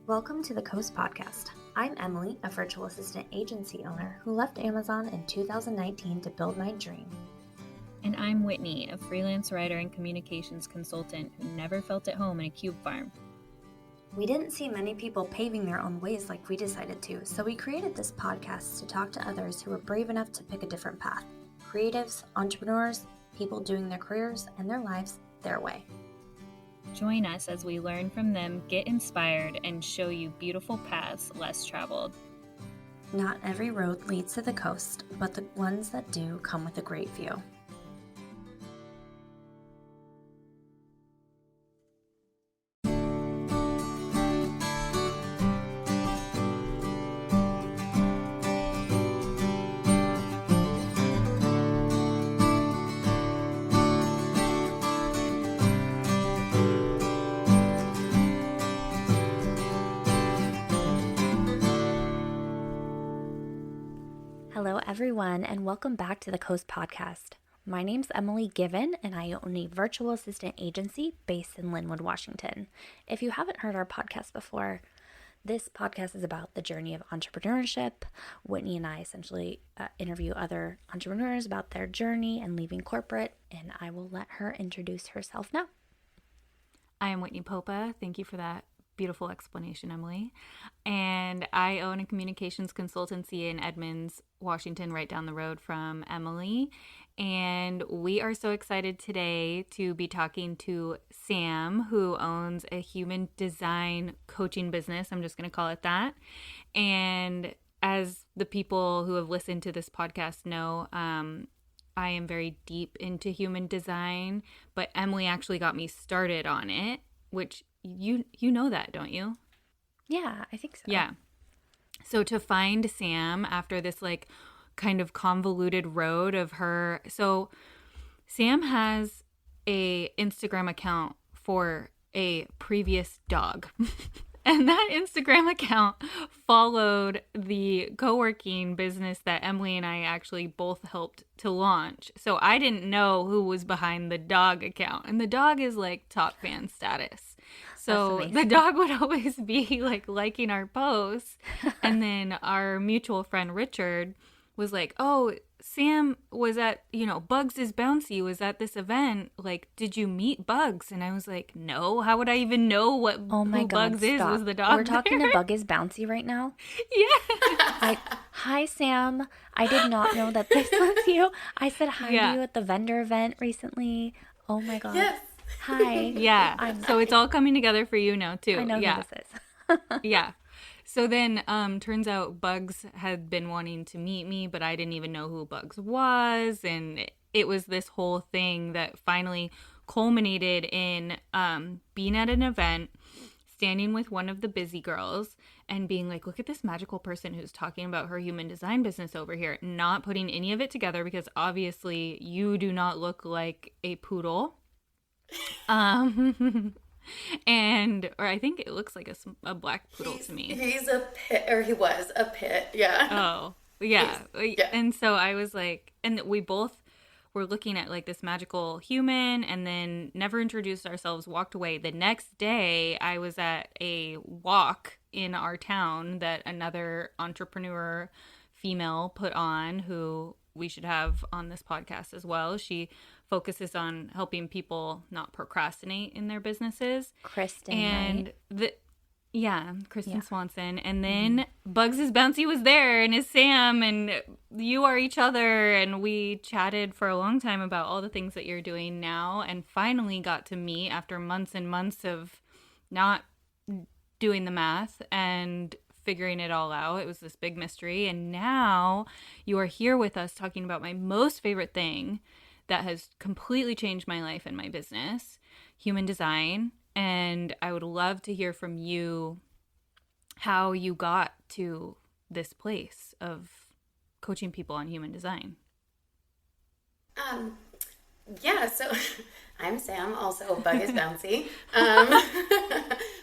Welcome to the Coast Podcast. I'm Emilie, a virtual assistant agency owner who left Amazon in 2019 to build my dream. And I'm Whitney, a freelance writer and communications consultant who never felt at home in a cube farm. We didn't see many people paving their own ways like we decided to, so we created this podcast to talk to others who were brave enough to pick a different path. Creatives, entrepreneurs, people doing their careers and their lives their way. Join us as we learn from them, get inspired, and show you beautiful paths less traveled. Not every road leads to the coast, but the ones that do come with a great view. Hello, everyone, and welcome back to the Coast Podcast. My name's Emilie Given, and I own a virtual assistant agency based in Linwood, Washington. If you haven't heard our podcast before, this podcast is about the journey of entrepreneurship. Whitney and I essentially interview other entrepreneurs about their journey and leaving corporate, and I will let her introduce herself now. I am Whitney Popa. Thank you for that beautiful explanation, Emilie. And I own a communications consultancy in Edmonds, Washington, right down the road from Emilie. And we are so excited today to be talking to Sam, who owns a human design coaching business. I'm just going to call it that. And as the people who have listened to this podcast know, I am very deep into human design, but Emilie actually got me started on it, which you know that, don't you? Yeah, I think so. Yeah. So to find Sam after this like kind of convoluted road of her. So Sam has a Instagram account for a previous dog. And that Instagram account followed the co-working business that Emilie and I actually both helped to launch. So I didn't know who was behind the dog account. And the dog is like top fan status. So the dog would always be like liking our posts. And then our mutual friend Richard was like, oh, Sam was at, Bugs is Bouncy was at this event. Like, did you meet Bugs? And I was like, no. How would I even know what who Bugs is? Was the dog We're talking there? to Bug is Bouncy right now? Yeah. Hi, Sam. I did not know that this was you. I said hi to you at the vendor event recently. Oh my God. Yes. Hi. Yeah. So it's all coming together for you now, too. I know who this is. Yeah. So then turns out Bugs had been wanting to meet me, but I didn't even know who Bugs was. And it was this whole thing that finally culminated in being at an event, standing with one of the busy girls and being like, look at this magical person who's talking about her human design business over here, not putting any of it together because obviously you do not look like a poodle. Or I think it looks like a black poodle to me. He's a pit, or he was a pit, yeah. Oh, yeah. Yeah. And so I was like, and we both were looking at like this magical human and then never introduced ourselves, walked away. The next day I was at a walk in our town that another entrepreneur female put on, who we should have on this podcast as well. She focuses on helping people not procrastinate in their businesses. Kristen, right? Kristen Swanson. And then Bugs is Bouncy was there and is Sam and you are each other. And we chatted for a long time about all the things that you're doing now and finally got to meet after months and months of not doing the math and figuring it all out. It was this big mystery. And now you are here with us talking about my most favorite thing that has completely changed my life and my business, human design. And I would love to hear from you how you got to this place of coaching people on human design. So I'm Sam, also Bug is Bouncy,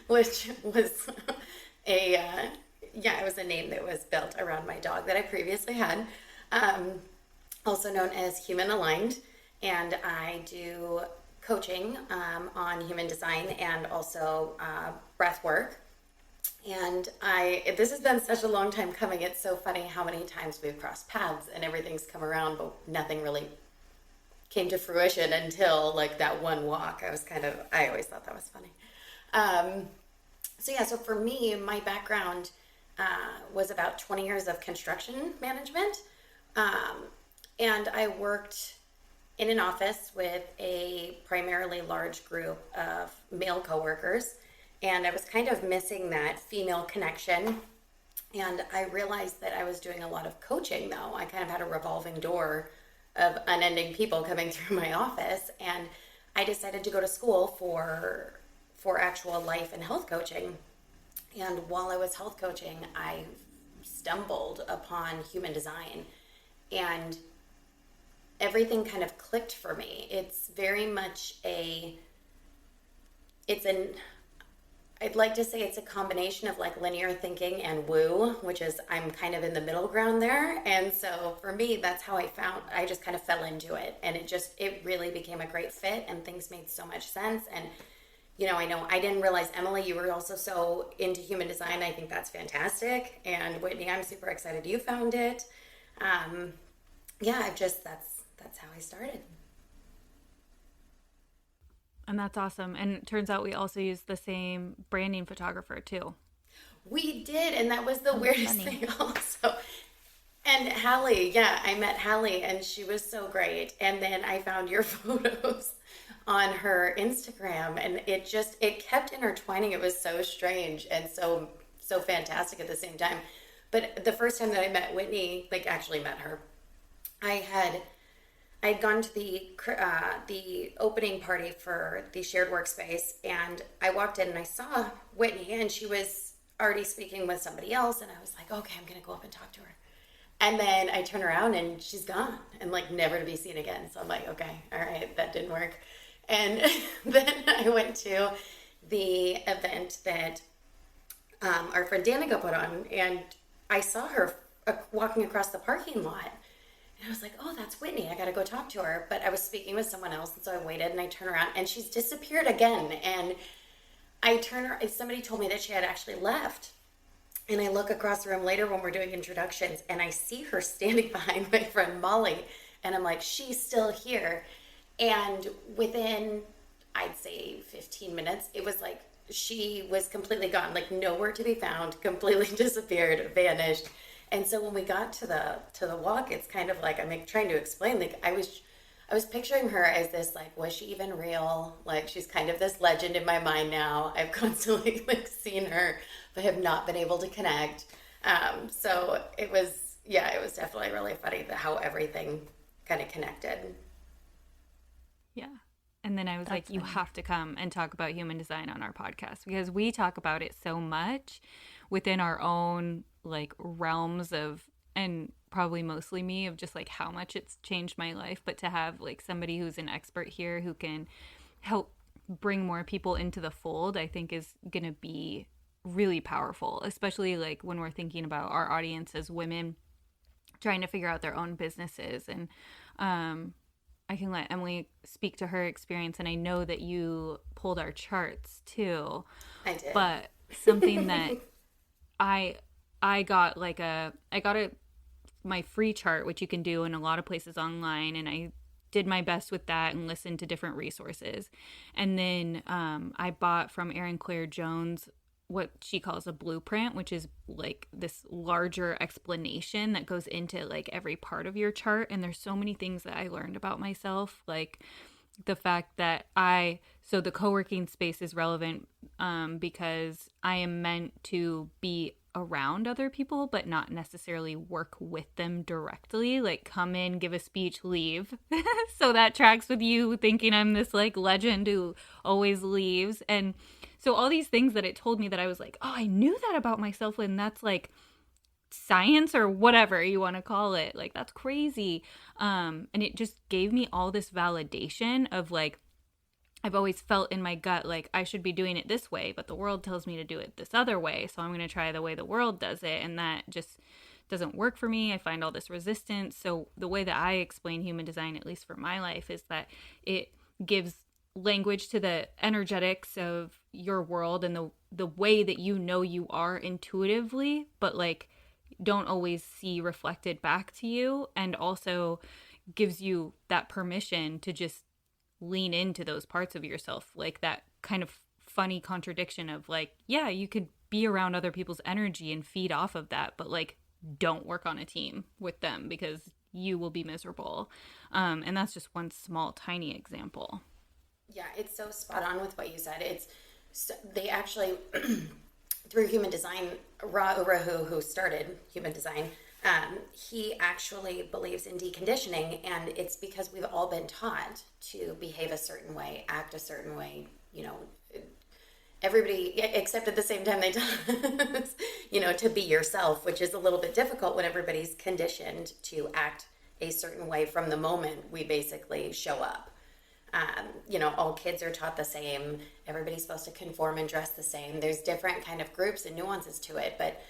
which was it was a name that was built around my dog that I previously had, also known as Human Aligned. And I do coaching on human design and also breathwork. And this has been such a long time coming. It's so funny how many times we've crossed paths and everything's come around, but nothing really came to fruition until like that one walk. I always thought that was funny. So for me, my background was about 20 years of construction management. And I worked in an office with a primarily large group of male coworkers. And I was kind of missing that female connection. And I realized that I was doing a lot of coaching, though. I kind of had a revolving door of unending people coming through my office. And I decided to go to school for actual life and health coaching. And while I was health coaching, I stumbled upon human design. And everything kind of clicked for me. It's very much I'd like to say it's a combination of like linear thinking and woo, which is I'm kind of in the middle ground there. And so for me, that's how I just kind of fell into it. And it really became a great fit and things made so much sense. And, I know I didn't realize, Emily, you were also so into human design. I think that's fantastic. And Whitney, I'm super excited you found it. That's how I started. And that's awesome. And it turns out we also use the same branding photographer too. We did, and that was the weirdest thing also. And Hallie, I met Hallie, and she was so great. And then I found your photos on her Instagram, and it kept intertwining. It was so strange and so fantastic at the same time. But the first time that I met Whitney, like actually met her, I'd gone to the opening party for the shared workspace, and I walked in and I saw Whitney, and she was already speaking with somebody else, and I was like, okay, I'm gonna go up and talk to her. And then I turn around and she's gone and like never to be seen again. So I'm like, okay, all right, that didn't work. And then I went to the event that our friend Danica put on, and I saw her walking across the parking lot. And I was like, oh, that's Whitney. I got to go talk to her. But I was speaking with someone else, and so I waited, and I turn around, and she's disappeared again. And I turn around, somebody told me that she had actually left. And I look across the room later when we're doing introductions, and I see her standing behind my friend Molly. And I'm like, she's still here. And within, I'd say 15 minutes, it was like she was completely gone, like nowhere to be found, completely disappeared, vanished. And so when we got to the walk, it's kind of like I'm trying to explain. Like I was picturing her as this, like, was she even real? Like she's kind of this legend in my mind now. I've constantly like seen her, but have not been able to connect. So it was definitely really funny how everything kind of connected. Yeah. And then I was like, you have to come and talk about human design on our podcast because we talk about it so much within our own like realms of, and probably mostly me, of just like how much it's changed my life. But to have like somebody who's an expert here who can help bring more people into the fold, I think is going to be really powerful, especially like when we're thinking about our audience as women trying to figure out their own businesses. And I can let Emily speak to her experience, and I know that you pulled our charts too. I did. But something that I got my free chart, which you can do in a lot of places online, and I did my best with that and listened to different resources. And then I bought from Erin Claire Jones what she calls a blueprint, which is like this larger explanation that goes into like every part of your chart. And there's so many things that I learned about myself, like the fact that so the co-working space is relevant because I am meant to be around other people, but not necessarily work with them directly, like come in, give a speech, leave. So that tracks with you thinking I'm this like legend who always leaves. And so all these things that it told me that I was like, oh, I knew that about myself, and that's like science or whatever you want to call it. Like, that's crazy. And it just gave me all this validation of like, I've always felt in my gut like I should be doing it this way, but the world tells me to do it this other way. So I'm going to try the way the world does it. And that just doesn't work for me. I find all this resistance. So the way that I explain human design, at least for my life, is that it gives language to the energetics of your world and the way that you are intuitively, but like don't always see reflected back to you, and also gives you that permission to just lean into those parts of yourself, like that kind of funny contradiction of like, yeah, you could be around other people's energy and feed off of that, but like don't work on a team with them because you will be miserable. And that's just one small tiny example. Yeah, it's so spot on with what you said. They actually through human design, Ra Urahu, who started human design, he actually believes in deconditioning, and it's because we've all been taught to behave a certain way, act a certain way, everybody, except at the same time they taught us, to be yourself, which is a little bit difficult when everybody's conditioned to act a certain way from the moment we basically show up. All kids are taught the same. Everybody's supposed to conform and dress the same. There's different kind of groups and nuances to it, but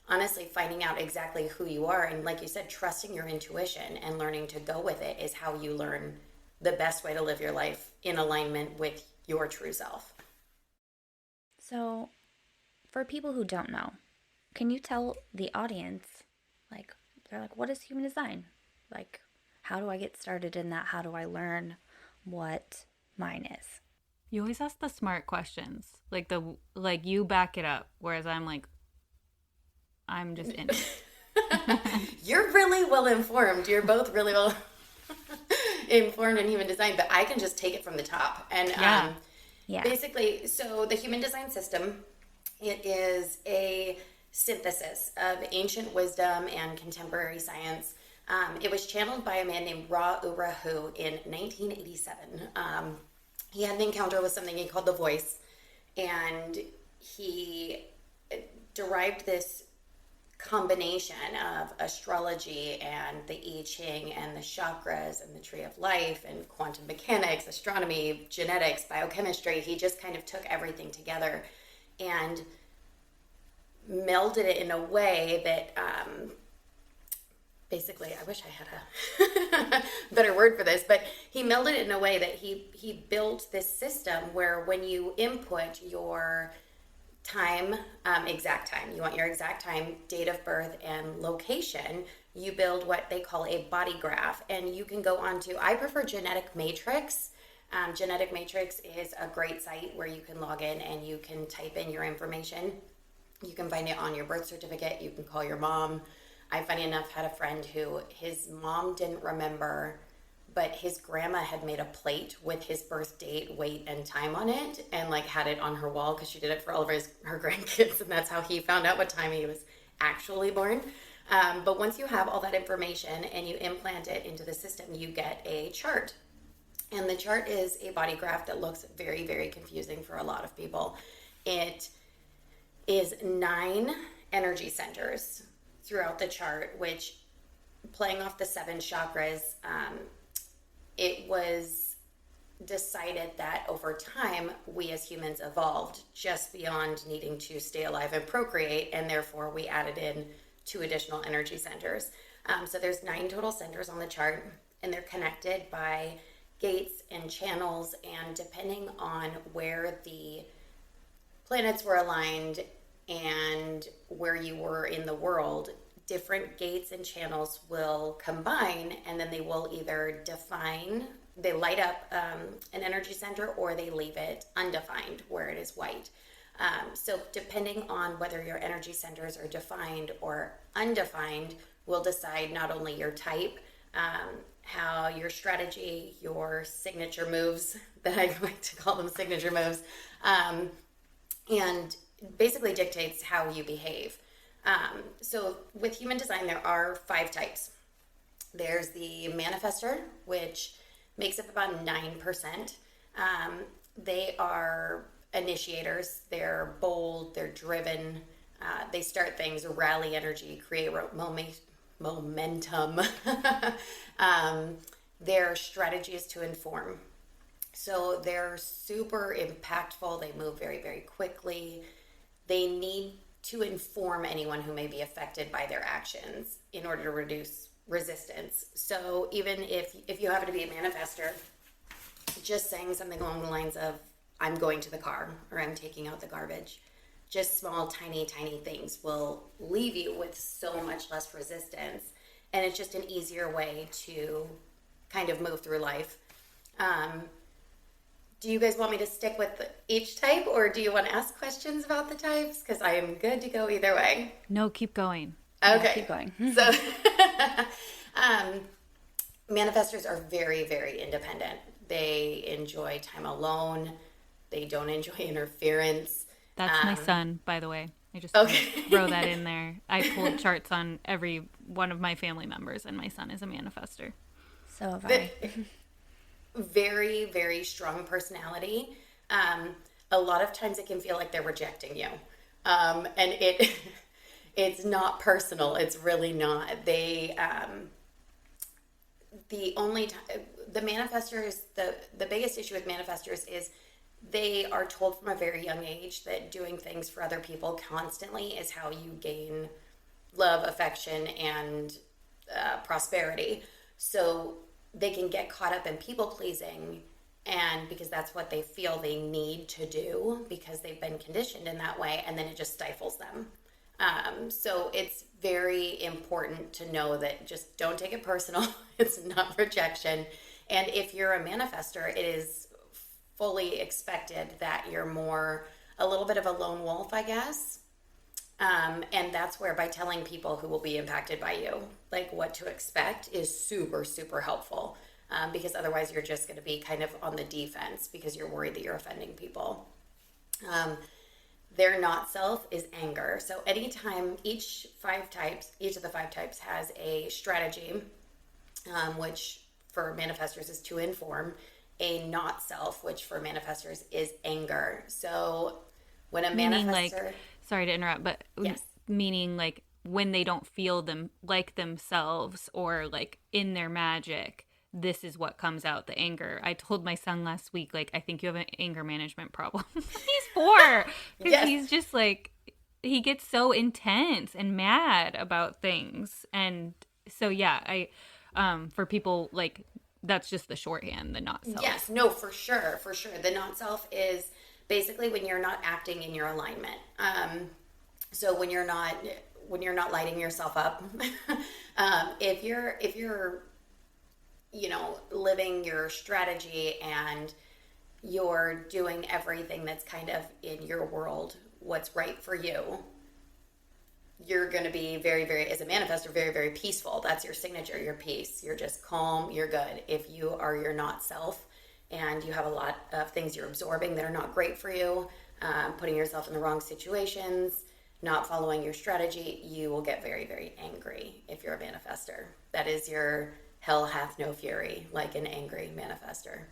honestly, finding out exactly who you are and, like you said, trusting your intuition and learning to go with it is how you learn the best way to live your life in alignment with your true self. So, for people who don't know, can you tell the audience, like, they're like, what is human design? Like, how do I get started in that? How do I learn what mine is? You always ask the smart questions, like you back it up, whereas I'm just in it. You're really well informed. You're both really well informed in human design, but I can just take it from the top. And basically, so the human design system, it is a synthesis of ancient wisdom and contemporary science. It was channeled by a man named Ra Urahu in 1987. He had an encounter with something he called the voice, and he derived this combination of astrology and the I Ching and the chakras and the tree of life and quantum mechanics, astronomy, genetics, biochemistry. He just kind of took everything together and melded it in a way that basically, I wish I had a better word for this, but he melded it in a way that he built this system where when you input your time, exact time, you want your exact time, date of birth, and location, you build what they call a body graph. And you can go on to, I prefer Genetic Matrix. Genetic Matrix is a great site where you can log in and you can type in your information. You can find it on your birth certificate. You can call your mom. I, funny enough, had a friend who his mom didn't remember, but his grandma had made a plate with his birth date, weight, and time on it, and had it on her wall because she did it for all of her grandkids, and that's how he found out what time he was actually born. But once you have all that information and you implant it into the system, you get a chart. And the chart is a body graph that looks very, very confusing for a lot of people. It is 9 energy centers throughout the chart, which, playing off the 7 chakras, it was decided that over time we as humans evolved just beyond needing to stay alive and procreate, and therefore we added in 2 additional energy centers. So there's 9 total centers on the chart, and they're connected by gates and channels, and depending on where the planets were aligned and where you were in the world, different gates and channels will combine, and then they will either they light up an energy center, or they leave it undefined where it is white. So depending on whether your energy centers are defined or undefined will decide not only your type, how your strategy, your signature moves, that I like to call them signature moves, and basically dictates how you behave. So with human design, there are 5 types. There's the manifestor, which makes up about 9%. They are initiators. They're bold. They're driven. They start things, rally energy, create momentum. Their strategy is to inform. So they're super impactful. They move very, very quickly. They need to inform anyone who may be affected by their actions in order to reduce resistance. So even if you happen to be a manifestor, just saying something along the lines of, I'm going to the car or I'm taking out the garbage. Just small, tiny, tiny things will leave you with so much less resistance. And it's just an easier way to kind of move through life. Do you guys want me to stick with each type, or do you want to ask questions about the types? Because I am good to go either way. No, keep going. Okay. Yeah, keep going. So, manifestors are very, very independent. They enjoy time alone. They don't enjoy interference. That's my son, by the way. I just throw that in there. I pulled charts on every one of my family members, and my son is a manifester. So have I. Very, very strong personality. A lot of times it can feel like they're rejecting you. And it's not personal. It's really not. The manifestors, the biggest issue with manifestors is they are told from a very young age that doing things for other people constantly is how you gain love, affection, and prosperity. So they can get caught up in people pleasing, and because that's what they feel they need to do because they've been conditioned in that way, and then it just stifles them. So it's very important to know that just don't take it personal. It's not rejection. And if you're a manifestor, it is fully expected that you're more a little bit of a lone wolf, I guess. And that's where, by telling people who will be impacted by you, like what to expect, is super, super helpful. Because otherwise you're just going to be kind of on the defense because you're worried that you're offending people. Their not self is anger. So anytime each of the five types has a strategy, which for manifestors is to inform, a not self, which for manifestors is anger. So when a manifestor... Sorry to interrupt, but yes. Meaning like when they don't feel them like themselves or like in their magic, this is what comes out, the anger. I told my son last week, like, I think you have an anger management problem. He's 4. Because yes. He's just like, he gets so intense and mad about things. And so, yeah, for people, like, that's just the shorthand, the not self. Yes, no, for sure, for sure. The not self is basically when you're not acting in your alignment. So when you're not lighting yourself up, if you're living your strategy and you're doing everything that's kind of in your world, what's right for you, you're going to be very, very, as a manifestor, very, very peaceful. That's your signature, your peace. You're just calm, you're good. If you are your not self and you have a lot of things you're absorbing that are not great for you, putting yourself in the wrong situations, not following your strategy, you will get very, very angry if you're a manifestor. That is your hell hath no fury, like an angry manifestor.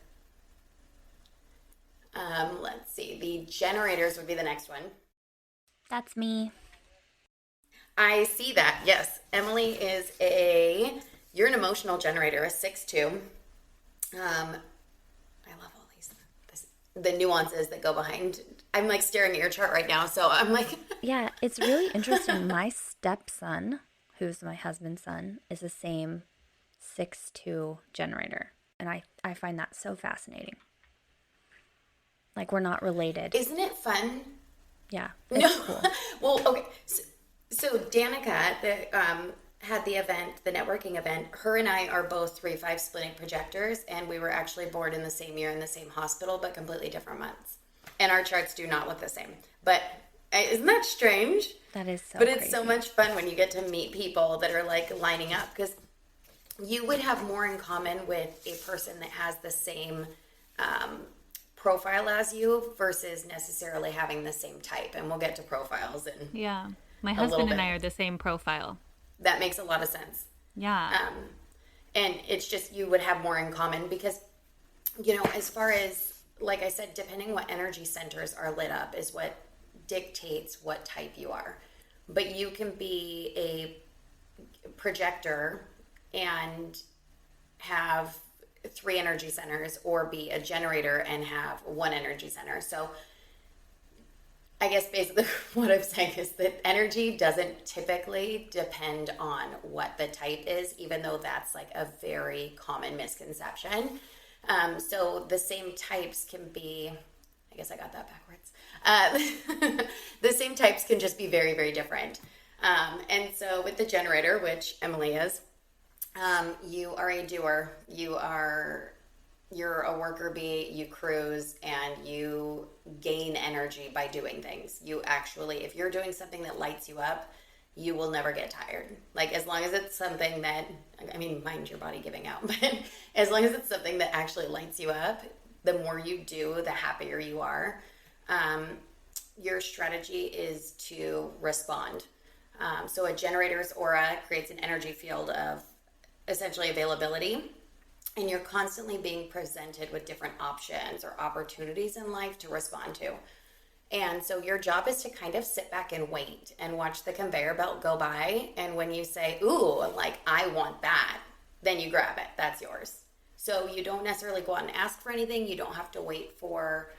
Let's see. The generators would be the next one. That's me. I see that. Yes. Emilie is you're an emotional generator, a 6-2. I love all the nuances that go behind. I'm like staring at your chart right now. So I'm like, yeah, it's really interesting. My stepson, who's my husband's son, is the same 6-2 generator. And I find that so fascinating. Like, we're not related. Isn't it fun? Yeah. It's cool. Well, okay. So Danica, had the event, the networking event. Her and I are both 3-5 splitting projectors, and we were actually born in the same year in the same hospital, but completely different months. And our charts do not look the same. But isn't that strange? That is so But it's crazy. so much fun when you get to meet people that are like lining up, because you would have more in common with a person that has the same profile as you versus necessarily having the same type. And we'll get to profiles and yeah. My husband and I are the same profile. That makes a lot of sense. Yeah. And it's just, you would have more in common because, as far as, like I said, depending what energy centers are lit up is what dictates what type you are. But you can be a projector and have 3 energy centers, or be a generator and have 1 energy center. So I guess basically what I'm saying is that energy doesn't typically depend on what the type is, even though that's like a very common misconception. So the same types can be, I guess I got that backwards. The same types can just be very, very different. And so with the generator, which Emilie is, you are a doer. You're a worker bee, you cruise, and you gain energy by doing things. You actually, if you're doing something that lights you up, you will never get tired. Like, as long as it's something that, I mean, mind your body giving out, but as long as it's something that actually lights you up, the more you do, the happier you are. Your strategy is to respond. So a generator's aura creates an energy field of essentially availability, and you're constantly being presented with different options or opportunities in life to respond to. And so your job is to kind of sit back and wait and watch the conveyor belt go by. And when you say, ooh, like, I want that, then you grab it. That's yours. So you don't necessarily go out and ask for anything. You don't have to wait for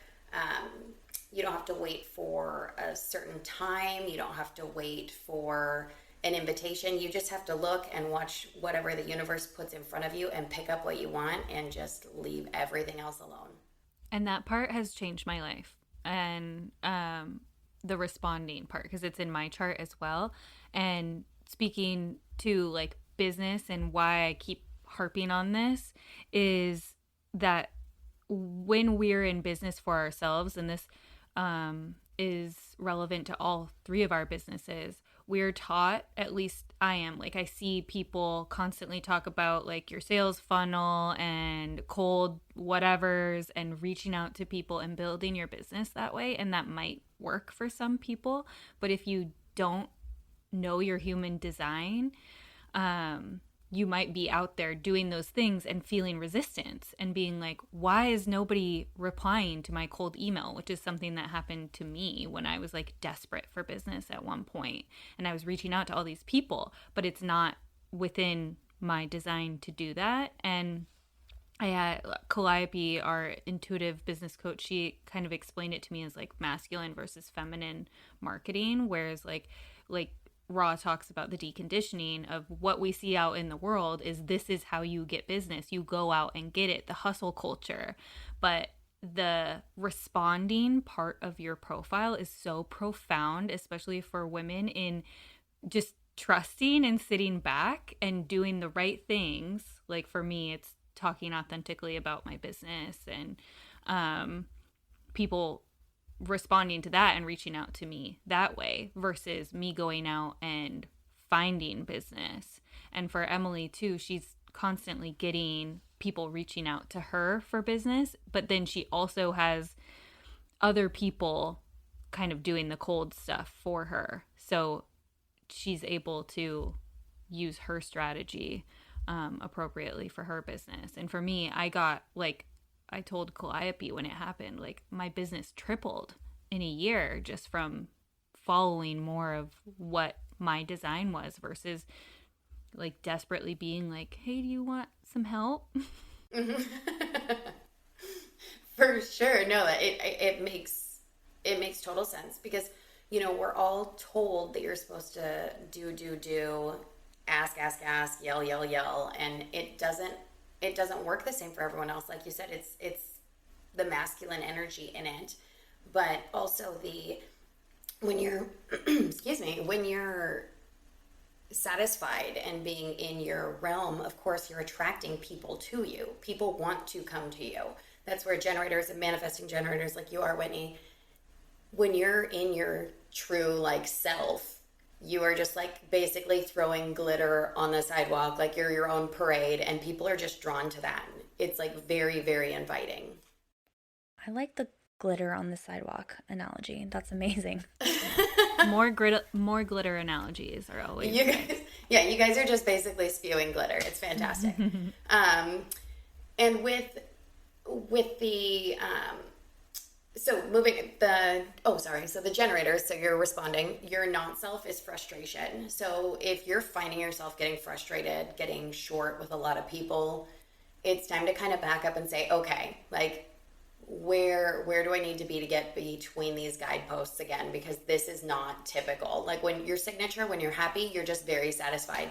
a certain time. You don't have to wait for an invitation. You just have to look and watch whatever the universe puts in front of you and pick up what you want and just leave everything else alone. And that part has changed my life. And the responding part, because it's in my chart as well. And speaking to like business and why I keep harping on this is that when we're in business for ourselves, and this is relevant to all three of our businesses, we're taught, at least I am, like I see people constantly talk about like your sales funnel and cold whatevers and reaching out to people and building your business that way. And that might work for some people. But if you don't know your human design, you might be out there doing those things and feeling resistance and being like, why is nobody replying to my cold email? Which is something that happened to me when I was like desperate for business at one point. And I was reaching out to all these people, but it's not within my design to do that. And I had Calliope, our intuitive business coach, she kind of explained it to me as like masculine versus feminine marketing, whereas like Raw talks about the deconditioning of what we see out in the world is this is how you get business. You go out and get it, the hustle culture. But the responding part of your profile is so profound, especially for women, in just trusting and sitting back and doing the right things. Like for me, it's talking authentically about my business and people responding to that and reaching out to me that way versus me going out and finding business. And for Emilie too, she's constantly getting people reaching out to her for business, but then she also has other people kind of doing the cold stuff for her. So she's able to use her strategy appropriately for her business. And for me, I told Calliope when it happened, like my business tripled in a year just from following more of what my design was versus like desperately being like, hey, do you want some help? Mm-hmm. For sure. No, it makes total sense because, you know, we're all told that you're supposed to do, ask, yell, and it doesn't work the same for everyone else. Like you said, it's the masculine energy in it, but also when you're when you're satisfied and being in your realm, of course you're attracting people to you. People want to come to you. That's where generators and manifesting generators like you are, Whitney, when you're in your true like self, you are just like basically throwing glitter on the sidewalk, like you're your own parade, and people are just drawn to that. It's like very, very inviting. I like the glitter on the sidewalk analogy. That's amazing. More glitter analogies are always you guys are just basically spewing glitter. It's fantastic. And with the so the generator, so you're responding, your non-self is frustration. So if you're finding yourself getting frustrated, getting short with a lot of people, it's time to kind of back up and say, okay, like where do I need to be to get between these guideposts again? Because this is not typical. Like when your signature, when you're happy, you're just very satisfied.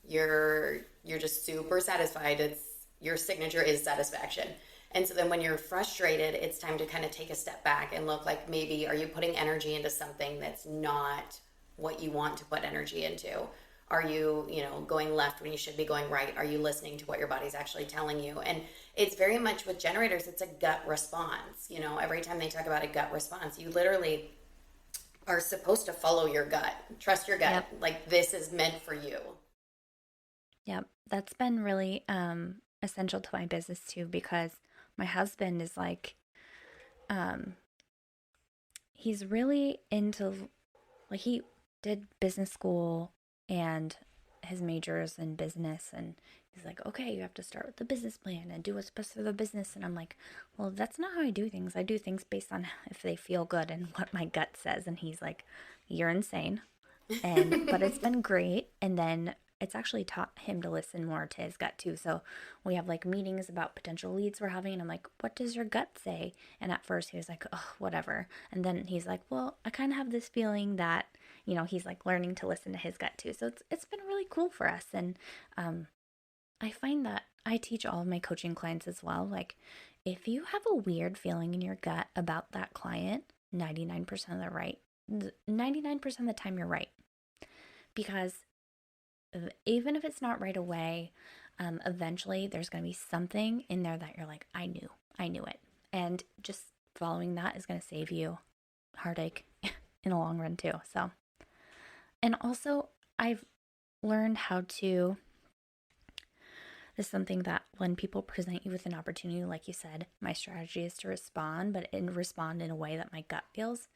You're just super satisfied. Your signature is satisfaction. And so then when you're frustrated, it's time to kind of take a step back and look like, maybe are you putting energy into something that's not what you want to put energy into? Are you, going left when you should be going right? Are you listening to what your body's actually telling you? And it's very much with generators, it's a gut response. Every time they talk about a gut response, you literally are supposed to follow your gut. Trust your gut. Yep. Like, this is meant for you. Yep. That's been really essential to my business too, because my husband is like, he's really into, like, he did business school and his major's in business, and he's like, okay, you have to start with the business plan and do what's best for the business. And I'm like, well, that's not how I do things. I do things based on if they feel good and what my gut says. And he's like, you're insane. But it's been great. And then it's actually taught him to listen more to his gut too. So we have like meetings about potential leads we're having, and I'm like, what does your gut say? And at first he was like, oh, whatever. And then he's like, well, I kind of have this feeling that, he's like learning to listen to his gut too. So it's been really cool for us. And I find that I teach all of my coaching clients as well. Like, if you have a weird feeling in your gut about that client, 99% of the right, 99% of the time you're right. Because even if it's not right away, eventually there's going to be something in there that you're like, I knew it. And just following that is going to save you heartache in the long run too. So, and also I've learned how to, this is something that when people present you with an opportunity, like you said, my strategy is to respond, but respond in a way that my gut feels.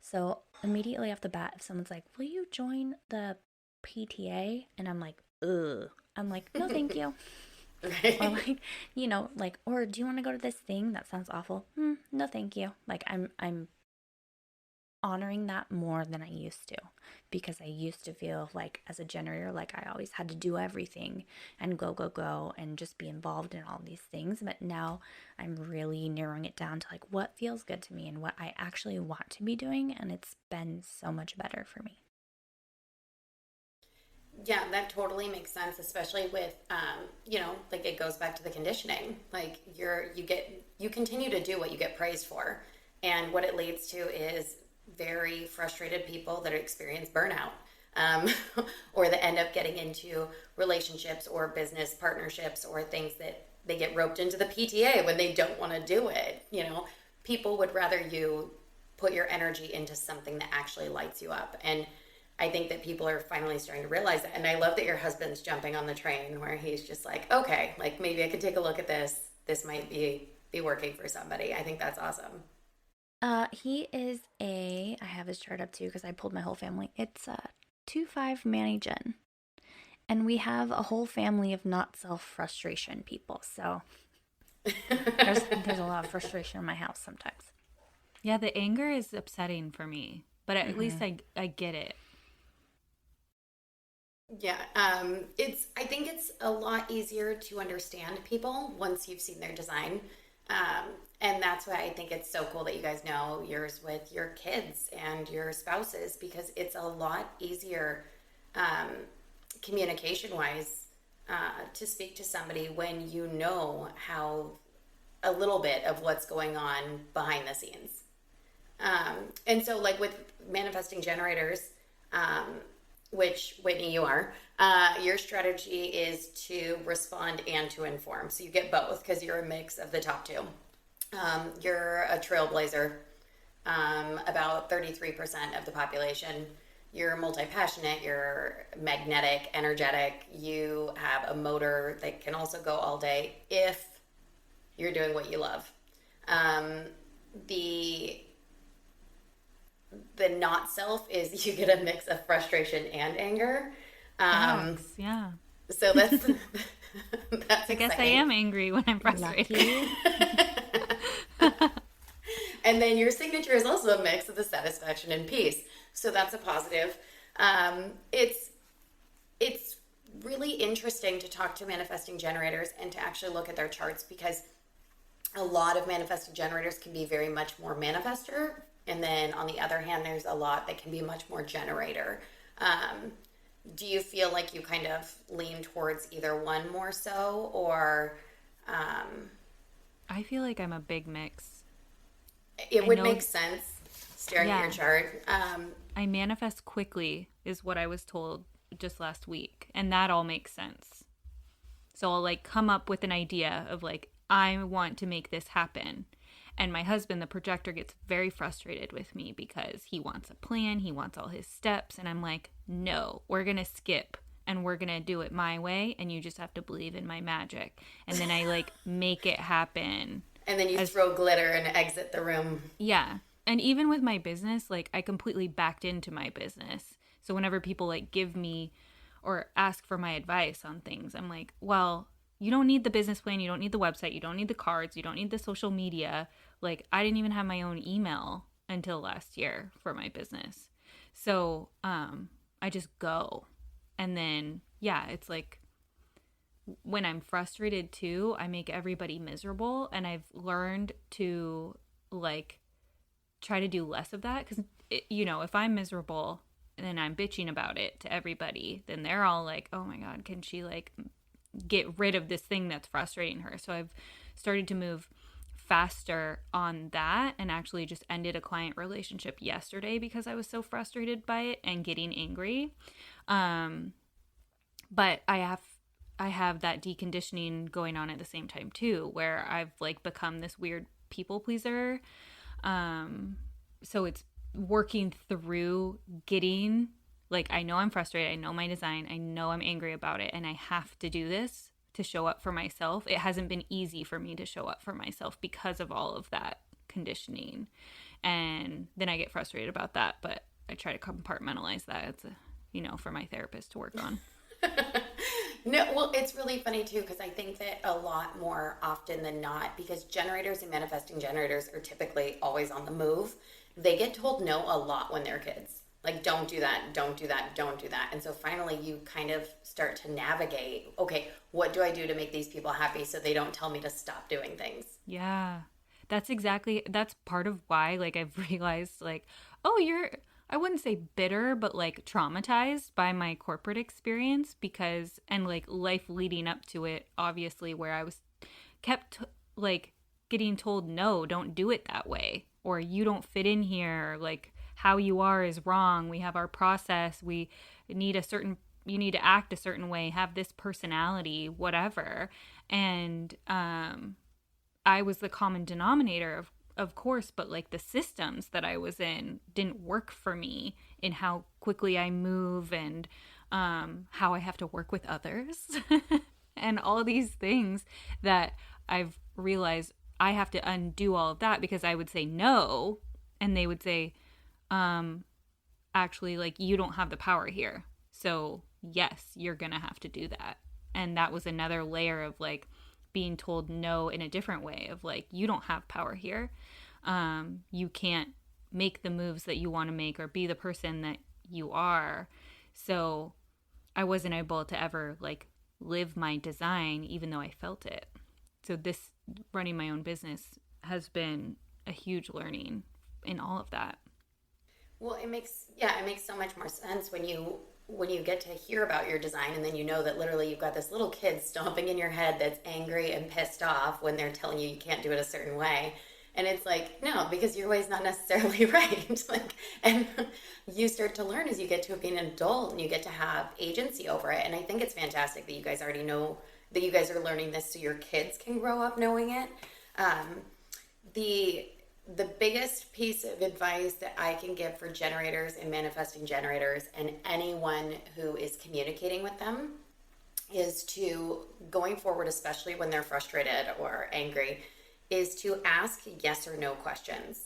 So immediately off the bat, if someone's like, will you join the PTA? And I'm like, ugh. I'm like, no, thank you. Right. Or like, or do you want to go to this thing? That sounds awful. No, thank you. Like, I'm honoring that more than I used to, because I used to feel like as a generator, like I always had to do everything and go and just be involved in all these things. But now I'm really narrowing it down to like what feels good to me and what I actually want to be doing. And it's been so much better for me. Yeah, that totally makes sense, especially with, like, it goes back to the conditioning. Like, you continue to do what you get praised for. And what it leads to is very frustrated people that experience burnout, or that end up getting into relationships or business partnerships or things that they get roped into the PTA when they don't want to do it. People would rather you put your energy into something that actually lights you up. And I think that people are finally starting to realize that. And I love that your husband's jumping on the train where he's just like, okay, like maybe I could take a look at this. This might be working for somebody. I think that's awesome. He is I have his chart up too because I pulled my whole family. It's 2-5 Manny-Gen. And we have a whole family of not self-frustration people. So there's a lot of frustration in my house sometimes. Yeah, the anger is upsetting for me, but at least I get it. Yeah, I think it's a lot easier to understand people once you've seen their design. And that's why I think it's so cool that you guys know yours with your kids and your spouses, because it's a lot easier, communication wise, to speak to somebody when you know how a little bit of what's going on behind the scenes. And so like with manifesting generators, which Whitney, you are, your strategy is to respond and to inform. So you get both because you're a mix of the top two. You're a trailblazer, about 33% of the population. You're multi-passionate, you're magnetic, energetic. You have a motor that can also go all day if you're doing what you love. The not self is you get a mix of frustration and anger. Yeah. So that's I guess I am angry when I'm frustrated. And then your signature is also a mix of the satisfaction and peace. So that's a positive. It's really interesting to talk to manifesting generators and to actually look at their charts, because a lot of manifesting generators can be very much more manifester. And then on the other hand, there's a lot that can be much more generator. Do you feel like you kind of lean towards either one more so, or? I feel like I'm a big mix. It I would know, make sense staring at your yeah, chart. I manifest quickly is what I was told just last week. And that all makes sense. So I'll like come up with an idea of like, I want to make this happen. And my husband, the projector, gets very frustrated with me because he wants a plan, he wants all his steps. And I'm like, no, we're going to skip and we're going to do it my way. And you just have to believe in my magic. And then I like make it happen. And then you throw glitter and exit the room. Yeah. And even with my business, like I completely backed into my business. So whenever people like give me or ask for my advice on things, I'm like, well, you don't need the business plan, you don't need the website, you don't need the cards, you don't need the social media. Like I didn't even have my own email until last year for my business. So I just go. And then yeah, it's like when I'm frustrated too, I make everybody miserable, and I've learned to like try to do less of that because if I'm miserable and then I'm bitching about it to everybody, then they're all like, oh my god, can she like get rid of this thing that's frustrating her? So I've started to move faster on that, and actually just ended a client relationship yesterday because I was so frustrated by it and getting angry. But I have that deconditioning going on at the same time too, where I've like become this weird people pleaser. So it's working through getting like, I know I'm frustrated, I know my design, I know I'm angry about it, and I have to do this to show up for myself. It hasn't been easy for me to show up for myself because of all of that conditioning. And then I get frustrated about that, but I try to compartmentalize that. It's for my therapist to work on. No, well, it's really funny too, because I think that a lot more often than not, because generators and manifesting generators are typically always on the move, they get told no a lot when they're kids. Like, don't do that, don't do that, don't do that. And so finally you kind of start to navigate, okay, what do I do to make these people happy so they don't tell me to stop doing things? Yeah. That's part of why like I've realized like, oh, I wouldn't say bitter, but like traumatized by my corporate experience and like life leading up to it, obviously, where I was kept like getting told, no, don't do it that way, or you don't fit in here, like how you are is wrong. We have our process. You need to act a certain way, have this personality, whatever. And I was the common denominator of course, but like the systems that I was in didn't work for me in how quickly I move and how I have to work with others and all these things that I've realized I have to undo all of that, because I would say no and they would say, actually, like, you don't have the power here. So yes, you're going to have to do that. And that was another layer of like being told no in a different way of like, you don't have power here. You can't make the moves that you want to make or be the person that you are. So I wasn't able to ever like live my design, even though I felt it. So this running my own business has been a huge learning in all of that. Well, it makes so much more sense when you get to hear about your design, and then you know that literally you've got this little kid stomping in your head that's angry and pissed off when they're telling you can't do it a certain way. And it's like, no, because your way's not necessarily right. Like, and you start to learn as you get to being an adult and you get to have agency over it. And I think it's fantastic that you guys already know that you guys are learning this so your kids can grow up knowing it. The biggest piece of advice that I can give for generators and manifesting generators and anyone who is communicating with them is to, going forward, especially when they're frustrated or angry, is to ask yes or no questions.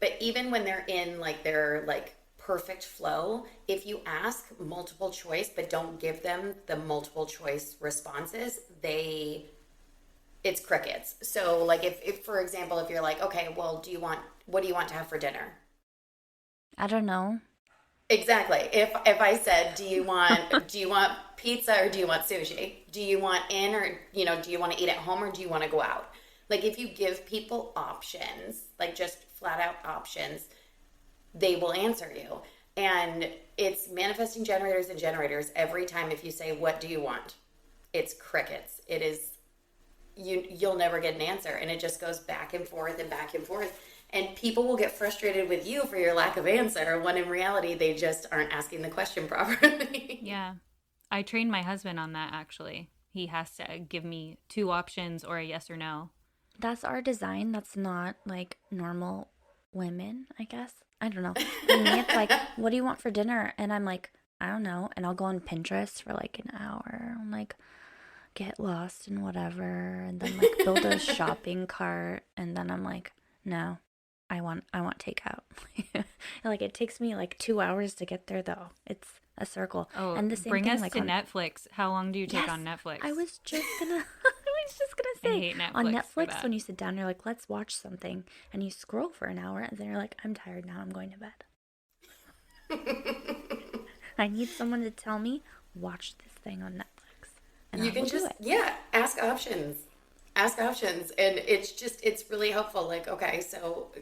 But even when they're in like their like perfect flow, if you ask multiple choice but don't give them the multiple choice responses, it's crickets. So like if for example, if you're like, okay, well, what do you want to have for dinner? I don't know. Exactly. If I said, do you want pizza or do you want sushi? Do you want in, or do you want to eat at home or do you want to go out? Like, if you give people options, like just flat out options, they will answer you. And it's manifesting generators and generators every time. If you say, what do you want? It's crickets. It is you'll never get an answer, and it just goes back and forth and back and forth. And people will get frustrated with you for your lack of answer when in reality they just aren't asking the question properly. Yeah. I trained my husband on that, actually. He has to give me 2 options or a yes or no. That's our design. That's not like normal women, I guess. I don't know. For me, it's like, what do you want for dinner? And I'm like, I don't know. And I'll go on Pinterest for like an hour. I'm like, get lost in whatever. And then like build a shopping cart. And then I'm like, no, I want takeout. Like it takes me like 2 hours to get there though. It's a circle. Oh, and the same bring thing us like to on Netflix. How long do you take Yes, on Netflix? I was just gonna say I hate Netflix on for Netflix that. when you sit down, you're like, let's watch something, and you scroll for an hour, and then you're like, I'm tired now, I'm going to bed. I need someone to tell me, watch this thing on Netflix, and You I can will do just, it. ask options. Ask options. And it's really helpful. Like, okay, so,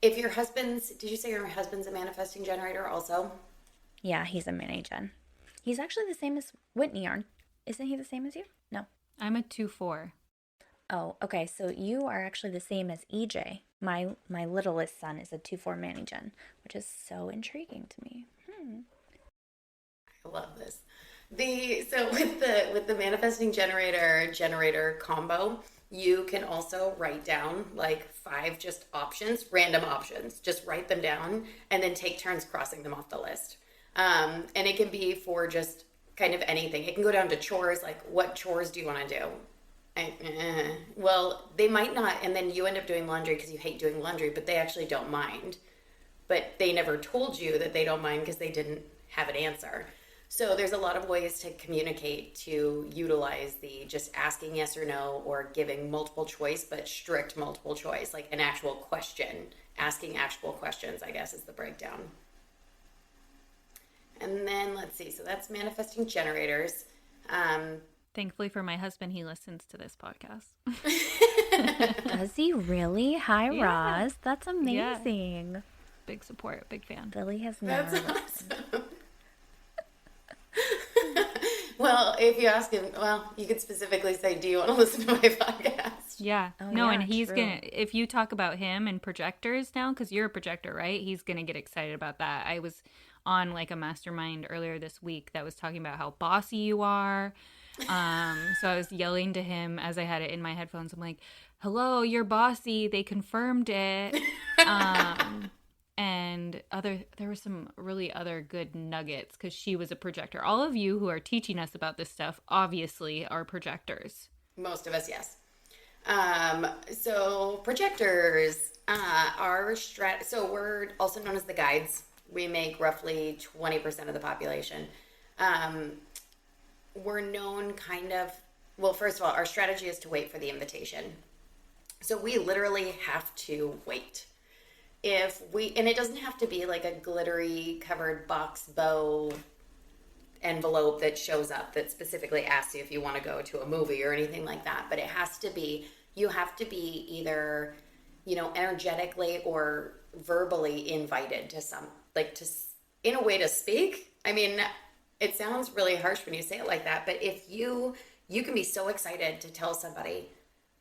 if your husband's, did you say your husband's a manifesting generator also? Yeah, he's a mini gen. He's actually the same as Whitney, isn't he the same as you? No. I'm a 2-4. Oh, okay. So you are actually the same as EJ. My littlest son is a 2-4 mani gen, which is so intriguing to me. I love this. So with the manifesting generator combo, you can also write down like 5 just options, random options. Just write them down and then take turns crossing them off the list. And it can be for just kind of anything. It can go down to chores, like what chores do you want to do? Well, they might not, and then you end up doing laundry because you hate doing laundry, but they actually don't mind. But they never told you that they don't mind because they didn't have an answer. So there's a lot of ways to communicate to utilize the just asking yes or no or giving multiple choice, but strict multiple choice, like an actual question, asking actual questions, I guess is the breakdown. And then let's see, so that's manifesting generators. Thankfully for my husband, he listens to this podcast. Does he really? Hi, Yeah. Roz. That's amazing. Big support, big fan. Billy has never That's listened. awesome. Well, if you ask him, well, you could specifically say, do you want to listen to my podcast? Yeah. Oh, No, yeah, and he's true. going to, if you talk about him and projectors now, because you're a projector, right? He's going to get excited about that. I was on like a mastermind earlier this week that was talking about how bossy you are. So I was yelling to him as I had it in my headphones. I'm like, hello, you're bossy. They confirmed it. And there were some really other good nuggets because she was a projector. All of you who are teaching us about this stuff obviously are projectors. Most of us, yes. So projectors so we're also known as the guides. We make roughly 20% of the population. We're known first of all, our strategy is to wait for the invitation. So we literally have to wait. And it doesn't have to be like a glittery covered box bow envelope that shows up that specifically asks you if you want to go to a movie or anything like that. But you have to be either, energetically or verbally invited to in a way to speak. I mean, it sounds really harsh when you say it like that, but if you can be so excited to tell somebody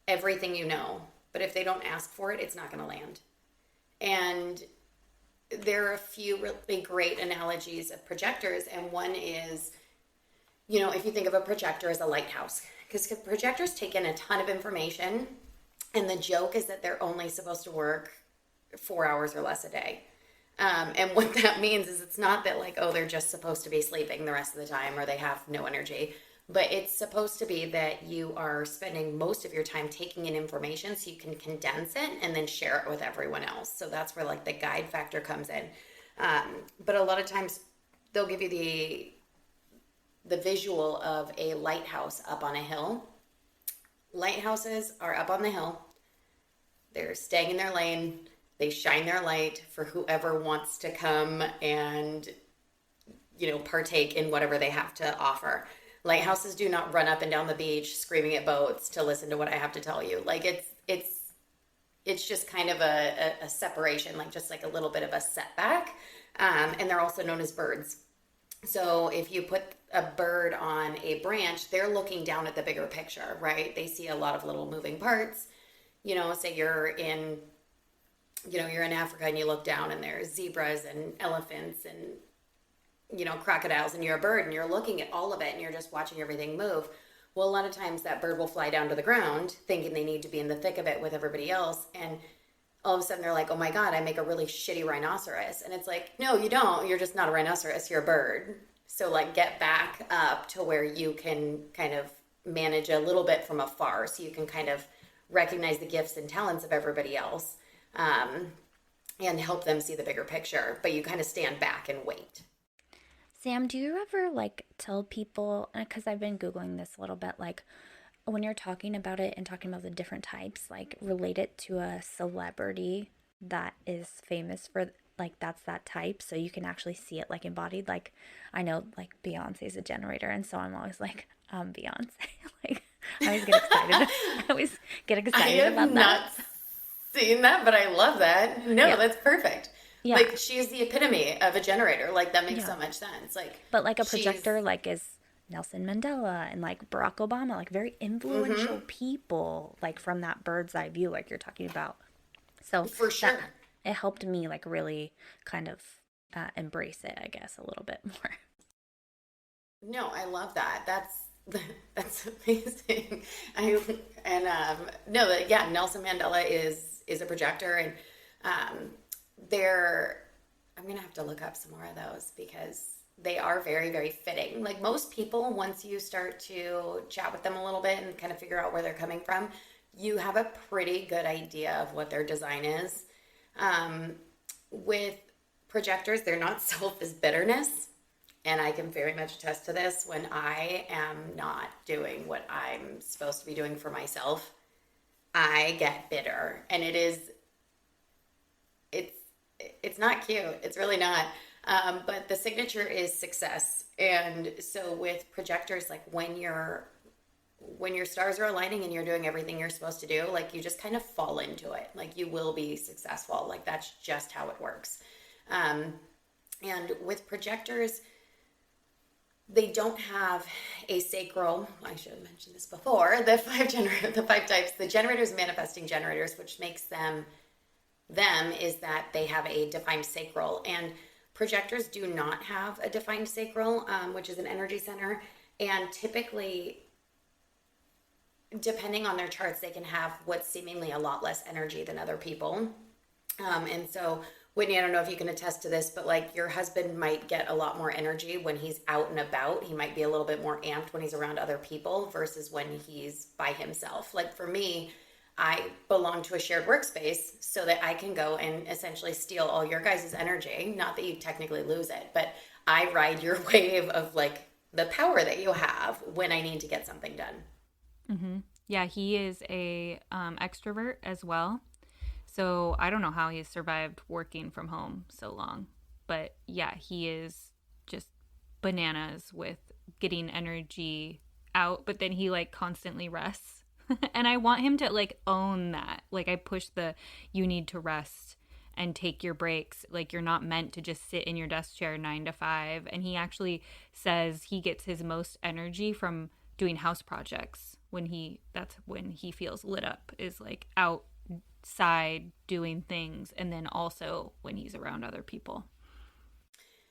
everything you know, but if they don't ask for it, it's not going to land. And there are a few really great analogies of projectors, and one is, if you think of a projector as a lighthouse, because projectors take in a ton of information, and the joke is that they're only supposed to work 4 hours or less a day. And what that means is it's not that they're just supposed to be sleeping the rest of the time or they have no energy. But it's supposed to be that you are spending most of your time taking in information so you can condense it and then share it with everyone else. So that's where the guide factor comes in. But a lot of times they'll give you the visual of a lighthouse up on a hill. Lighthouses are up on the hill. They're staying in their lane. They shine their light for whoever wants to come and, partake in whatever they have to offer. Lighthouses do not run up and down the beach screaming at boats to listen to what I have to tell you. It's just kind of a separation, just a little bit of a setback. And they're also known as birds. So if you put a bird on a branch, they're looking down at the bigger picture, right? They see a lot of little moving parts. Say you're in Africa and you look down and there's zebras and elephants and crocodiles, and you're a bird and you're looking at all of it and you're just watching everything move. Well, a lot of times that bird will fly down to the ground thinking they need to be in the thick of it with everybody else, and all of a sudden they're like, oh my God, I make a really shitty rhinoceros. And it's like, no, you don't. You're just not a rhinoceros. You're a bird. So like get back up to where you can kind of manage a little bit from afar, so you can kind of recognize the gifts and talents of everybody else, and help them see the bigger picture. But you kind of stand back and wait. Sam, do you ever like tell people, because I've been Googling this a little bit, like when you're talking about it and talking about the different types, like relate it to a celebrity that is famous for, like, that's that type, so you can actually see it like embodied. Like I know like Beyonce's a generator, and so I'm always like, Beyonce. Like I always get excited. I always get excited about that. I have not seen that, but I love that. No, that's perfect. Yeah. Like she's the epitome of a generator. Like that makes so much sense. Like, but like a projector, like is Nelson Mandela and like Barack Obama, like very influential people, like from that bird's eye view, like you're talking about. So for sure, it helped me like really kind of embrace it, I guess, a little bit more. No, I love that. That's amazing. Nelson Mandela is a projector, and I'm gonna have to look up some more of those because they are very, very fitting. Like most people, once you start to chat with them a little bit and kind of figure out where they're coming from, you have a pretty good idea of what their design is. With projectors, they're not self as bitterness. And I can very much attest to this. When I am not doing what I'm supposed to be doing for myself, I get bitter. And it's not cute. It's really not. But the signature is success. And so with projectors, like when your stars are aligning and you're doing everything you're supposed to do, like you just kind of fall into it. Like you will be successful. Like that's just how it works. And with projectors, they don't have a sacral. I should have mentioned this before. The five types. The generators, manifesting generators, which makes them is that they have a defined sacral, and projectors do not have a defined sacral, which is an energy center. And typically, depending on their charts, they can have what's seemingly a lot less energy than other people. And so, Whitney, I don't know if you can attest to this, but like your husband might get a lot more energy when he's out and about. He might be a little bit more amped when he's around other people versus when he's by himself. Like for me, I belong to a shared workspace so that I can go and essentially steal all your guys' energy. Not that you technically lose it, but I ride your wave of like the power that you have when I need to get something done. Mm-hmm. Yeah, he is a extrovert as well. So I don't know how he's survived working from home so long. But yeah, he is just bananas with getting energy out. But then he like constantly rests. And I want him to like own that. Like I push you need to rest and take your breaks. Like you're not meant to just sit in your desk chair 9 to 5. And he actually says he gets his most energy from doing house projects that's when he feels lit up, is like outside doing things, and then also when he's around other people.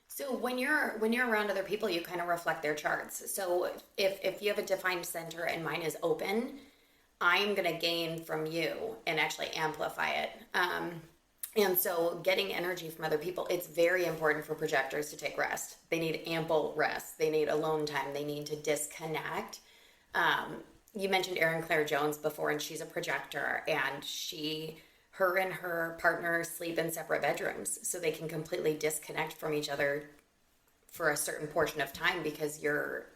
So when you're around other people, you kind of reflect their charts. So if you have a defined center and mine is open, I'm going to gain from you and actually amplify it. And so getting energy from other people, it's very important for projectors to take rest. They need ample rest. They need alone time. They need to disconnect. You mentioned Erin Claire Jones before, and she's a projector, and her and her partner sleep in separate bedrooms so they can completely disconnect from each other for a certain portion of time, because your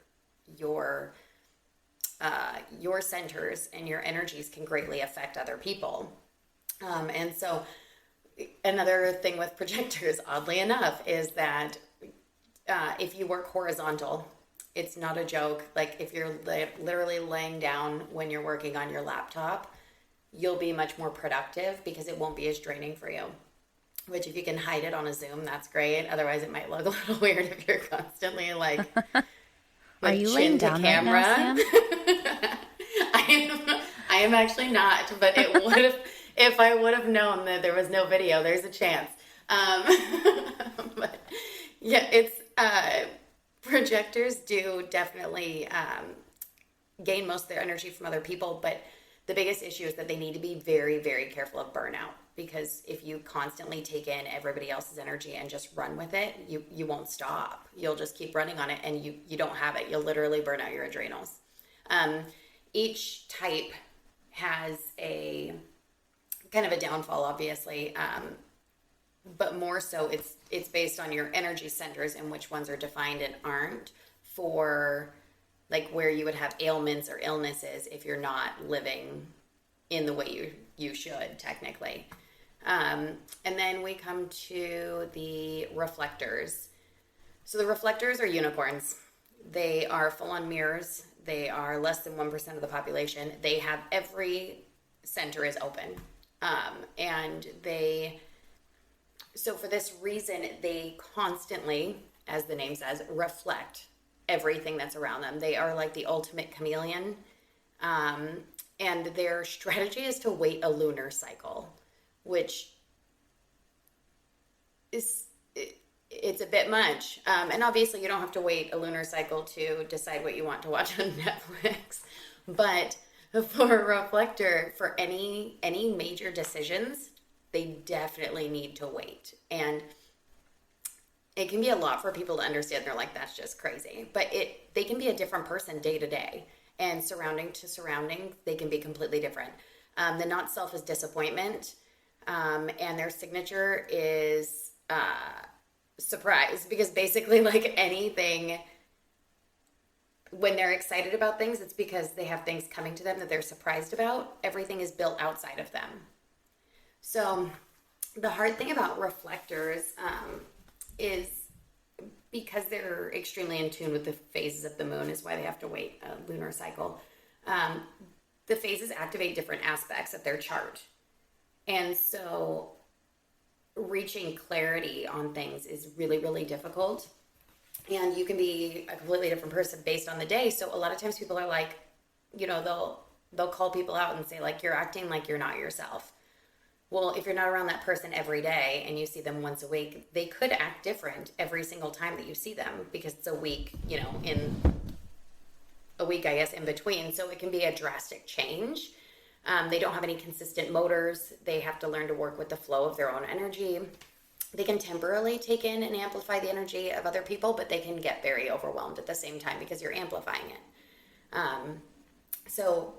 centers and your energies can greatly affect other people. And so another thing with projectors, oddly enough, is that if you work horizontal, it's not a joke. Like if you're literally laying down when you're working on your laptop, you'll be much more productive because it won't be as draining for you. which if you can hide it on a Zoom, that's great. Otherwise, it might look a little weird if you're constantly like Are with you chin laying to down right now, camera. Sam? I am actually not, but it would have if I would have known that there was no video. There's a chance. Um, but yeah, it's projectors do definitely gain most of their energy from other people, but the biggest issue is that they need to be very, very careful of burnout, because if you constantly take in everybody else's energy and just run with it, you won't stop. You'll just keep running on it, and you don't have it. You'll literally burn out your adrenals. Each type has a kind of a downfall, obviously, but more so it's based on your energy centers and which ones are defined and aren't, for like where you would have ailments or illnesses if you're not living in the way you should technically. And then we come to the reflectors. So the reflectors are unicorns. They are full-on mirrors. They are less than 1% of the population. They have every center is open. And so for this reason, they constantly, as the name says, reflect everything that's around them. They are like the ultimate chameleon. And their strategy is to wait a lunar cycle, which is, it's a bit much. And obviously you don't have to wait a lunar cycle to decide what you want to watch on Netflix. But for a reflector, for any major decisions, they definitely need to wait. And it can be a lot for people to understand. They're like, that's just crazy. But they can be a different person day to day. And surrounding to surrounding, they can be completely different. The not self is disappointment. And their signature is surprise. Because basically, like anything, when they're excited about things, it's because they have things coming to them that they're surprised about. Everything is built outside of them. So the hard thing about reflectors is because they're extremely in tune with the phases of the moon, is why they have to wait a lunar cycle. The phases activate different aspects of their chart. And so reaching clarity on things is really, really difficult. And you can be a completely different person based on the day. So a lot of times people are like, you know, they'll call people out and say, like, you're acting like you're not yourself. Well, if you're not around that person every day and you see them once a week, they could act different every single time that you see them, because it's a week, you know, in a week, I guess, in between. So it can be a drastic change. They don't have any consistent motors. They have to learn to work with the flow of their own energy. They can temporarily take in and amplify the energy of other people, but they can get very overwhelmed at the same time because you're amplifying it. So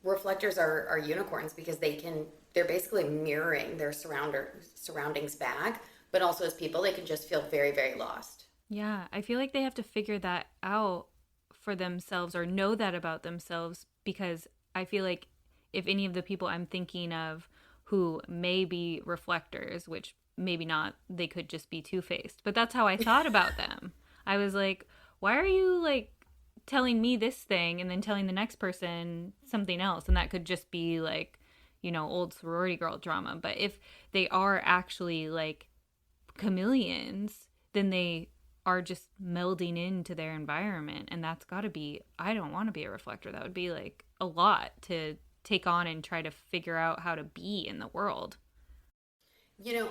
reflectors are unicorns because they're basically mirroring their surroundings back, but also as people, they can just feel very, very lost. Yeah, I feel like they have to figure that out for themselves or know that about themselves, because I feel like if any of the people I'm thinking of who may be reflectors, which maybe not, they could just be two-faced, but that's how I thought about them. I was like, why are you like telling me this thing and then telling the next person something else? And that could just be like, you know, old sorority girl drama. But if they are actually like chameleons, then they are just melding into their environment. And that's got to be, I don't want to be a reflector. That would be like a lot to take on and try to figure out how to be in the world. You know,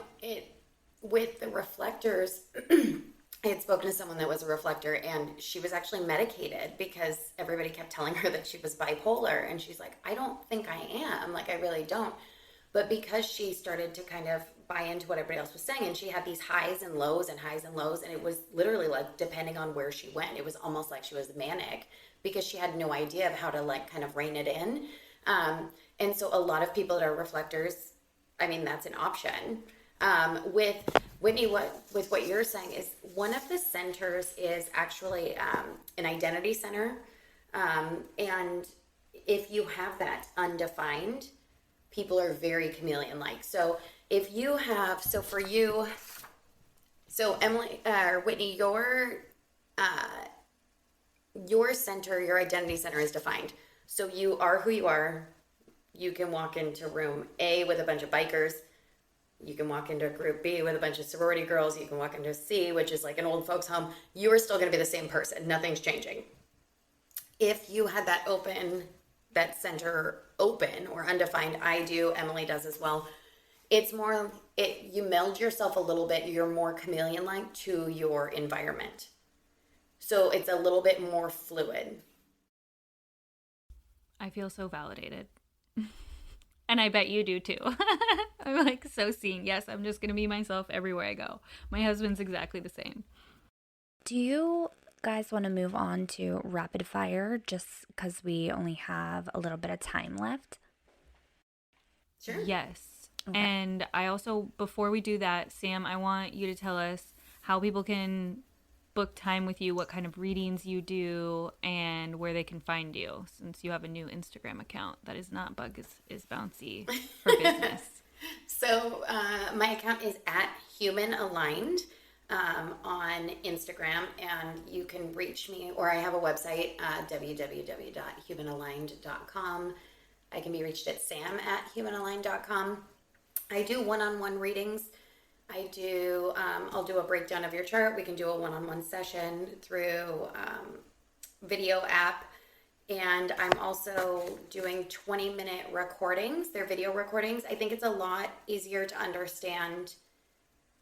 with the reflectors, I had spoken to someone that was a reflector, and she was actually medicated because everybody kept telling her that she was bipolar. And she's like, I don't think I am. Like, I really don't. But because she started to kind of buy into what everybody else was saying, and she had these highs and lows and highs and lows, and it was literally like depending on where she went, it was almost like she was manic because she had no idea of how to like kind of rein it in. And so a lot of people that are reflectors, I mean, that's an option. With Whitney, with what you're saying is one of the centers is actually an identity center. And if you have that undefined, people are very chameleon-like. So if you have, so for you, so Emily, or Whitney, your center, your identity center is defined. So you are who you are. You can walk into room A with a bunch of bikers, You can walk into a group B with a bunch of sorority girls. You can walk into a C, which is like an old folks home. You are still going to be the same person. Nothing's changing. If you had that center open or undefined, I do, Emilie does as well. It's more, you meld yourself a little bit. You're more chameleon-like to your environment. So it's a little bit more fluid. I feel so validated. And I bet you do too. I'm like so seeing, yes, I'm just going to be myself everywhere I go. My husband's exactly the same. Do you guys want to move on to rapid fire just because we only have a little bit of time left? Sure. Yes. Okay. And I also, before we do that, Sam, I want you to tell us how people can book time with you, what kind of readings you do, and where they can find you, since you have a new Instagram account that is not Bug is Bouncy for business. So my account is at Human Aligned on Instagram, and you can reach me, or I have a website, www.humanaligned.com. I can be reached at sam@humanaligned.com. I do one-on-one readings. I'll do a breakdown of your chart. We can do a one-on-one session through video app. And I'm also doing 20-minute recordings. They're video recordings. I think it's a lot easier to understand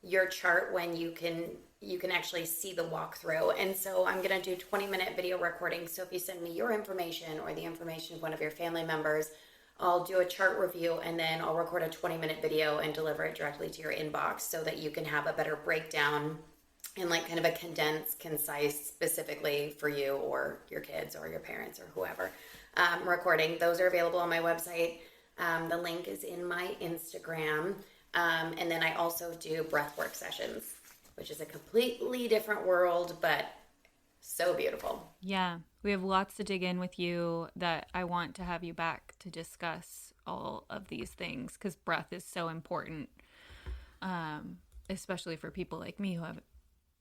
your chart when you can actually see the walkthrough. And so I'm going to do 20-minute video recordings. So if you send me your information or the information of one of your family members, I'll do a chart review, and then I'll record a 20-minute video and deliver it directly to your inbox so that you can have a better breakdown and like kind of a condensed, concise, specifically for you or your kids or your parents or whoever recording. Those are available on my website. The link is in my Instagram. And then I also do breathwork sessions, which is a completely different world, but so beautiful. Yeah, we have lots to dig in with you that I want to have you back to discuss all of these things, because breath is so important, especially for people like me who have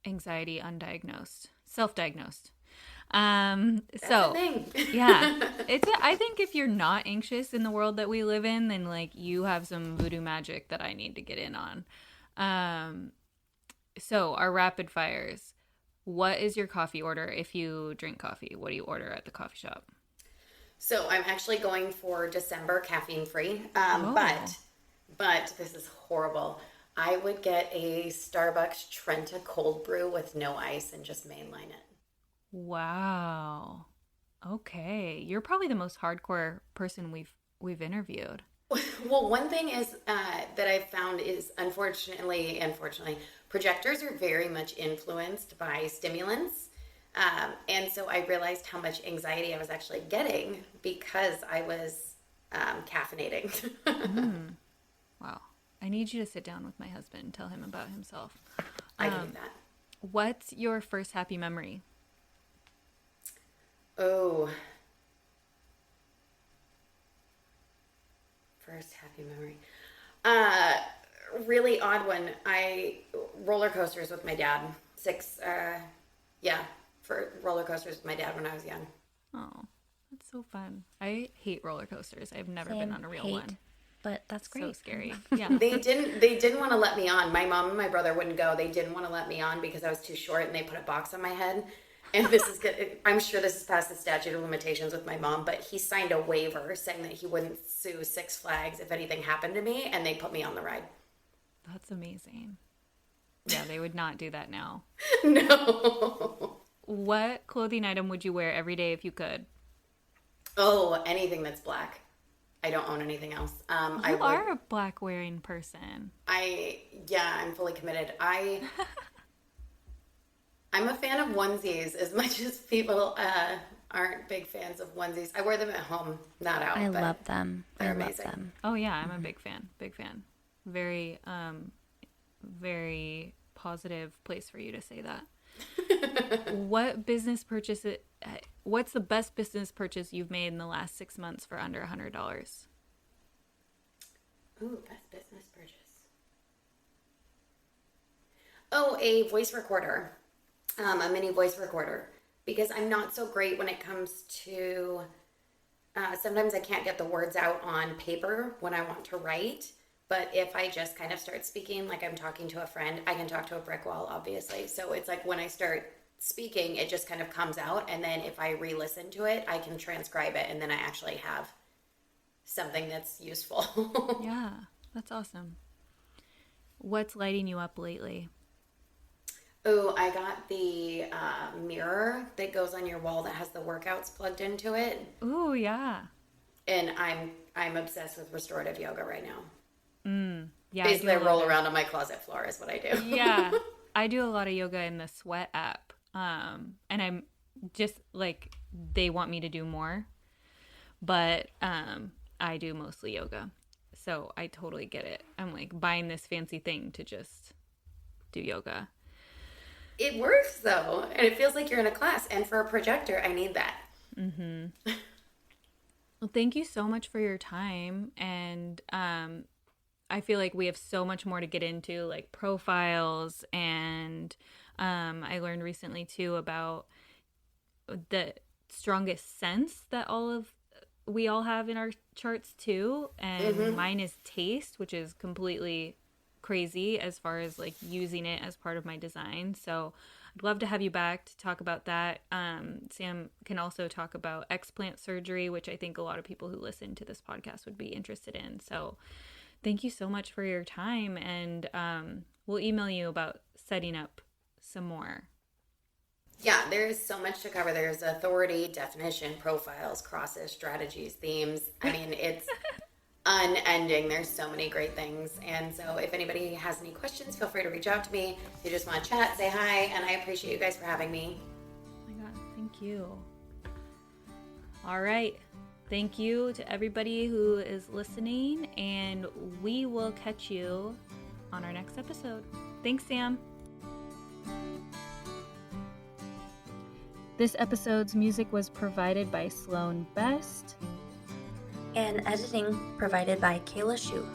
anxiety undiagnosed, self-diagnosed. That's So the thing. yeah, I think if you're not anxious in the world that we live in, then like you have some voodoo magic that I need to get in on. So our rapid fires. What is your coffee order if you drink coffee? What do you order at the coffee shop? So I'm actually going for December caffeine free. But this is horrible. I would get a Starbucks Trenta cold brew with no ice and just mainline it. Wow. Okay. You're probably the most hardcore person we've interviewed. Well, one thing is that I've found is unfortunately, projectors are very much influenced by stimulants. And so I realized how much anxiety I was actually getting because I was caffeinating. Wow. I need you to sit down with my husband and tell him about himself. I can do that. What's your first happy memory? Oh. First happy memory. Really odd one. Roller coasters with my dad. For roller coasters with my dad when I was young. Oh, that's so fun. I hate roller coasters. I've never Same, been on a real one. But that's great. So scary. Yeah. They didn't want to let me on. My mom and my brother wouldn't go. They didn't want to let me on because I was too short, and they put a box on my head. And this is good. I'm sure this is past the statute of limitations with my mom, but he signed a waiver saying that he wouldn't sue Six Flags if anything happened to me, and they put me on the ride. That's amazing. Yeah, they would not do that now. No. What clothing item would you wear every day if you could? Oh, anything that's black. I don't own anything else. You are a black wearing person. I'm fully committed. I'm a fan of onesies as much as people aren't big fans of onesies. I wear them at home, not out. I love them. They're amazing. Love them. Oh yeah, I'm a big fan. Big fan. Very, very positive place for you to say that. What's the best business purchase you've made in the last 6 months for under $100? Ooh, best business purchase. Oh, a voice recorder. A mini voice recorder. Because I'm not so great when it comes to... sometimes I can't get the words out on paper when I want to write. But if I just kind of start speaking like I'm talking to a friend, I can talk to a brick wall, obviously. So it's like when I start speaking, it just kind of comes out. And then if I re-listen to it, I can transcribe it. And then I actually have something that's useful. Yeah, that's awesome. What's lighting you up lately? Oh, I got the mirror that goes on your wall that has the workouts plugged into it. Ooh, yeah. And I'm obsessed with restorative yoga right now. Yeah, Basically, I roll around on my closet floor is what I do. Yeah, I do a lot of yoga in the Sweat app. And I'm just like, they want me to do more, but I do mostly yoga. So I totally get it. I'm like buying this fancy thing to just do yoga. It works though, and it feels like you're in a class. And for a projector, I need that. Mm-hmm. Well, thank you so much for your time. And I feel like we have so much more to get into, like profiles. And I learned recently too about the strongest sense that we all have in our charts too. And mine is taste, which is completely crazy as far as like using it as part of my design. So I'd love to have you back to talk about that. Sam can also talk about explant surgery, which I think a lot of people who listen to this podcast would be interested in. So thank you so much for your time. And we'll email you about setting up some more. Yeah, there's so much to cover. There's authority, definition, profiles, crosses, strategies, themes. I mean, it's unending. There's so many great things. And so if anybody has any questions, feel free to reach out to me. If you just want to chat, say hi. And I appreciate you guys for having me. Oh my God, thank you. All right. Thank you to everybody who is listening. And we will catch you on our next episode. Thanks, Sam. This episode's music was provided by Sloan Best. And editing provided by Kayla Shu.